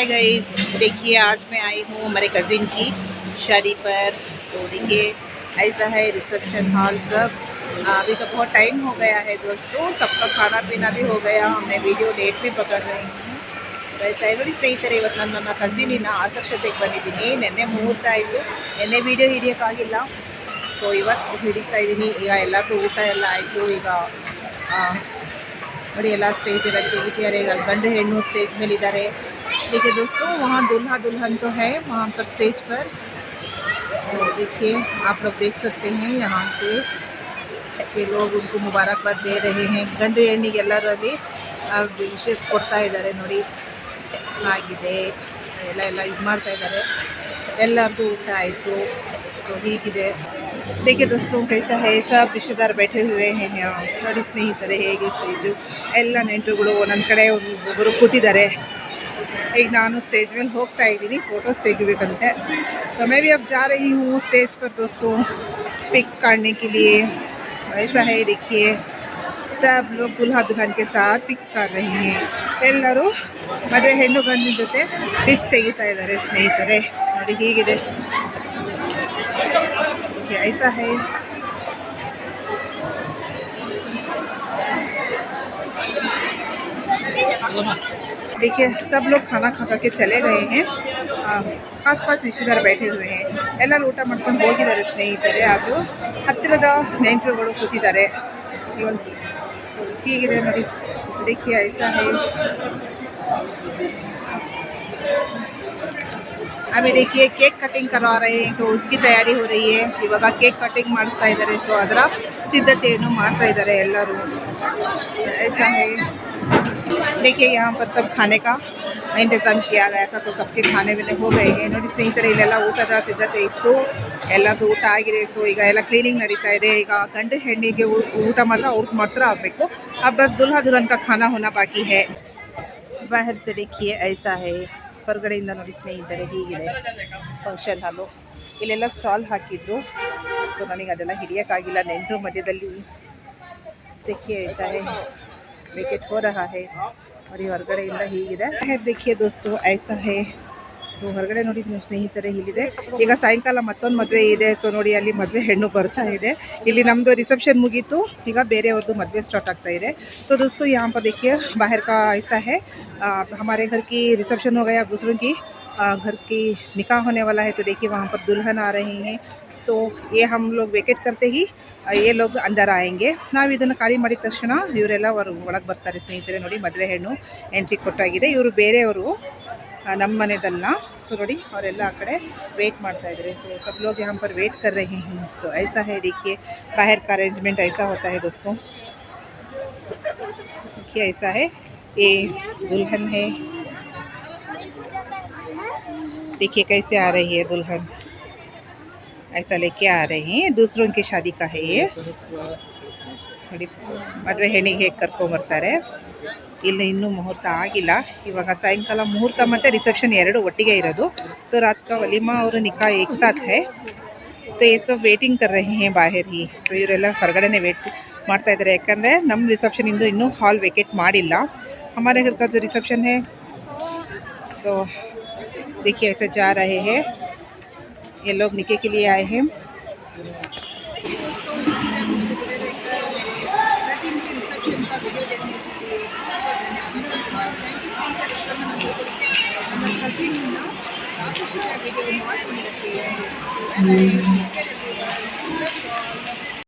Hi guys, देखिए आज मैं आई हूँ हमारे कज़िन की शादी पर। तो देखिए ऐसा है रिसेप्शन हॉल सब। अभी तो बहुत टाइम हो गया है दोस्तों, सबका खाना पीना भी हो गया। हमने वीडियो लेट भी पकड़ रही हूँ। वैसा है स्ನೇಹಿತರೆ, ಇವತ್ತು ನನ್ನ ಕಸಿನಿನ ಆಕರ್ಷತೆಗೆ ಬಂದಿದ್ದೀನಿ। ನೆನ್ನೆ ಮುಹೂರ್ತ ಆಯಿತು, ನೆನ್ನೆ ವೀಡಿಯೋ ಹಿಡಿಯೋಕ್ಕಾಗಿಲ್ಲ, ಸೊ ಇವತ್ತು ಹಿಡಿತಾ ಇದ್ದೀನಿ। ಈಗ ಎಲ್ಲರಿಗೂ ಊಟ ಎಲ್ಲ ಆಯಿತು। ಈಗ ನೋಡಿ ಎಲ್ಲ स्टेज ಎಲ್ಲ ತೆಗಿತಿದ್ದಾರೆ। ಗಂಡು ಹೆಣ್ಣು स्टेज ಮೇಲೆ ಇದ್ದಾರೆ। देखिए दोस्तों, वहाँ दूल्हा दुल्हन तो है वहाँ पर स्टेज पर। तो देखिए आप लोग देख सकते हैं यहाँ से के लोग उनको मुबारकबाद दे रहे हैं। ಗಂಡು ಹೆಣ್ಣಿಗೆ ಎಲ್ಲರಲ್ಲಿ ವಿಶೇಷ ಕೊಡ್ತಾ ಇದ್ದಾರೆ ನೋಡಿ, ಆಗಿದೆ ಎಲ್ಲ ಇದು ಮಾಡ್ತಾ ಇದ್ದಾರೆ। ಎಲ್ಲರಿಗೂ ಊಟ ಆಯಿತು। ಸೊ ಹೀಗಿದೆ। देखिए दोस्तों, कैसा है, सब रिश्तेदार बैठे हुए हैं यहाँ ನೋಡಿ ಸ್ನೇಹಿತರೆ। ಹೇಗೆ ಸ್ಟೇಜು ಎಲ್ಲ ನೆಂಟರುಗಳು ಒಂದೊಂದು ಕಡೆ ಒಬ್ಬರು ಕೂತಿದ್ದಾರೆ। ಈಗ ನಾನು स्टेज में ಹೋಗ್ತಾ ಇದ್ದೀನಿ फ़ोटोज़ ತೆಗಿಬೇಕಂತೆ। तो मैं भी अब जा रही हूँ स्टेज पर दोस्तों, पिक्स काटने के लिए। ऐसा है, देखिए सब लोग दूल्हा दुल्हन के साथ पिक्स काट रहे हैं। ಎಲ್ಲರೂ ಮದುವೆ ಹೆಣ್ಣು ಗಂಡಿನ ಜೊತೆ ಪಿಕ್ಸ್ ತೆಗಿತಾ ಇದ್ದಾರೆ ಸ್ನೇಹಿತರೆ। ನೋಡಿ ಹೀಗಿದೆ, ऐसा है। देखिए सब लोग खाना खा के चले गए हैं। खास खास रिश्तेदार बैठे हुए हैं। ಎಲ್ಲರೂ ಊಟ ಮಾಡ್ಕೊಂಡು ಹೋಗಿದ್ದಾರೆ ಸ್ನೇಹಿತರೆ। ಅದು ಹತ್ತಿರದ ನೆಂಟರುಗಳು ಕೂತಿದ್ದಾರೆ। ಸೊ ಹೀಗಿದೆ ನೋಡಿ, देखिए ऐसा है। अभी देखिए केक कटिंग करवा रहे हैं, तो उसकी तैयारी हो रही है। इवाग केक कटिंग ಮಾಡಿಸ್ತಾ ಇದ್ದಾರೆ। ಸೊ ಅದರ ಸಿದ್ಧತೆಯನ್ನು ಮಾಡ್ತಾ ಇದ್ದಾರೆ ಎಲ್ಲರೂ। ऐसा है, देखिए यहाँ पर सब खाने का इंतज़ाम किया गया था, तो सबके खाने पीने हो गए हैं ನೋಡಿ ಸ್ನೇಹಿತರೆ। ಇಲ್ಲೆಲ್ಲ ಊಟದ ಸಿದ್ಧತೆ ಇತ್ತು, ಎಲ್ಲದೂ ಊಟ ಆಗಿದೆ। ಸೊ ಈಗ ಎಲ್ಲ ಕ್ಲೀನಿಂಗ್ ನಡೀತಾ ಇದೆ। ಈಗ ಗಂಡು ಹೆಣ್ಣಿಗೆ ಊಟ ಮಾತ್ರ ಅವ್ರಿಗೆ ಮಾತ್ರ ಆಗಬೇಕು। अब बस दूल्हा दुल्हन का खाना होना बाकी है। बाहर से देखिए ऐसा है, ಹೊರಗಡೆಯಿಂದ ನೋಡಿ ಸ್ನೇಹಿತರೆ ಹೀಗಿದೆ ಫಂಕ್ಷನ್ ಹಾಲು। ಇಲ್ಲೆಲ್ಲ ಸ್ಟಾಲ್ ಹಾಕಿದ್ರು, ಸೊ ನನಗೆ ಅದೆಲ್ಲ ಹಿಡಿಯೋಕ್ಕಾಗಿಲ್ಲ, ನೆಂಟರು ಮಧ್ಯದಲ್ಲಿ। देखिए ऐसा है, विकेट हो रहा है और ये ಹೊರಗಡೆಯಿಂದ ಹೀಗಿದೆ। देखिए दोस्तों ऐसा है, तो ಹೊರಗಡೆ ನೋಡಿ ಸ್ನೇಹಿತರೆ ಇಲ್ಲಿದೆ। ಈಗ ಸಾಯಂಕಾಲ ಮತ್ತೊಂದು ಮದುವೆ ಇದೆ। ಸೊ ನೋಡಿ ಅಲ್ಲಿ ಮದುವೆ ಹೆಣ್ಣು ಬರ್ತಾ ಇದೆ। ಇಲ್ಲಿ ನಮ್ಮದು ರಿಸೆप्शन मुगीतु, ಈಗ ಬೇರೆಯವ್ರದ್ದು ಮದುವೆ ಸ್ಟಾರ್ಟ್ ಆಗ್ತಾ ಇದೆ। तो दोस्तों यहाँ पर देखिए बाहर का ऐसा है, हमारे घर की रिसेप्शन हो गया, दूसरों की घर की निकाह होने वाला है। तो देखिए वहाँ पर दुल्हन आ रहे हैं। तो ये हम लोग वेकेट करते ही ये लोग अंदर आएंगे। ನಾವು ಇದನ್ನು ಖಾಲಿ ಮಾಡಿದ ತಕ್ಷಣ ಇವರೆಲ್ಲ ಒಳಗೆ ಬರ್ತಾರೆ ಸ್ನೇಹಿತರೆ। ನೋಡಿ ಮದುವೆ ಹೆಣ್ಣು ಎಂಟ್ರಿ ಕೊಟ್ಟಾಗಿದೆ। ಇವರು ಬೇರೆಯವರು, ನಮ್ಮ ಮನೆದಲ್ಲ। ಸೊ ನೋಡಿ ಅವರೆಲ್ಲ ಆ ಕಡೆ ವೇಟ್ ಮಾಡ್ತಾ ಇದ್ದಾರೆ। ಸೊ सब लोग यहाँ पर वेट कर रहे हैं। तो ऐसा है, देखिए बाहर का अरेंजमेंट ऐसा होता है दोस्तों। देखिए ऐसा है, ये दुल्हन है। देखिए कैसे आ रही है दुल्हन, ऐसा लेके आ रहे हैं। दूसरों की शादी का है ये ನೋಡಿ। ಮದುವೆ ಹೆಣ್ಣಿಗೆ ಹೇಗೆ ಕರ್ಕೊಂಬರ್ತಾರೆ। ಇಲ್ಲಿ ಇನ್ನೂ ಮುಹೂರ್ತ ಆಗಿಲ್ಲ, ಇವಾಗ ಸಾಯಂಕಾಲ ಮುಹೂರ್ತ ಮತ್ತು ರಿಸೆप्शन ಎರಡು ಒಟ್ಟಿಗೆ ಇರೋದು। तो रात का वलीमा और निकाह एक साथ है। तो ये सब वेटिंग कर रहे हैं बाहर ही। तो ಇವರೆಲ್ಲ ಹೊರಗಡೆನೇ ವೇಟ್ ಮಾಡ್ತಾ ಇದ್ದಾರೆ, ಯಾಕಂದರೆ ನಮ್ಮ ರಿಸೆप्शन ಇಂದು ಇನ್ನೂ ಹಾಲ್ ವೇकेट ಮಾಡಿಲ್ಲ। हमारे घर का जो रिसेप्शन है, तो देखिए ऐसे जा रहे हैं ये लोग निकाह के लिए आए हैं। रिसेप्शन का वीडियो देखने के लिए ನನ್ನ ಕಸಿನ್ वीडियो वाच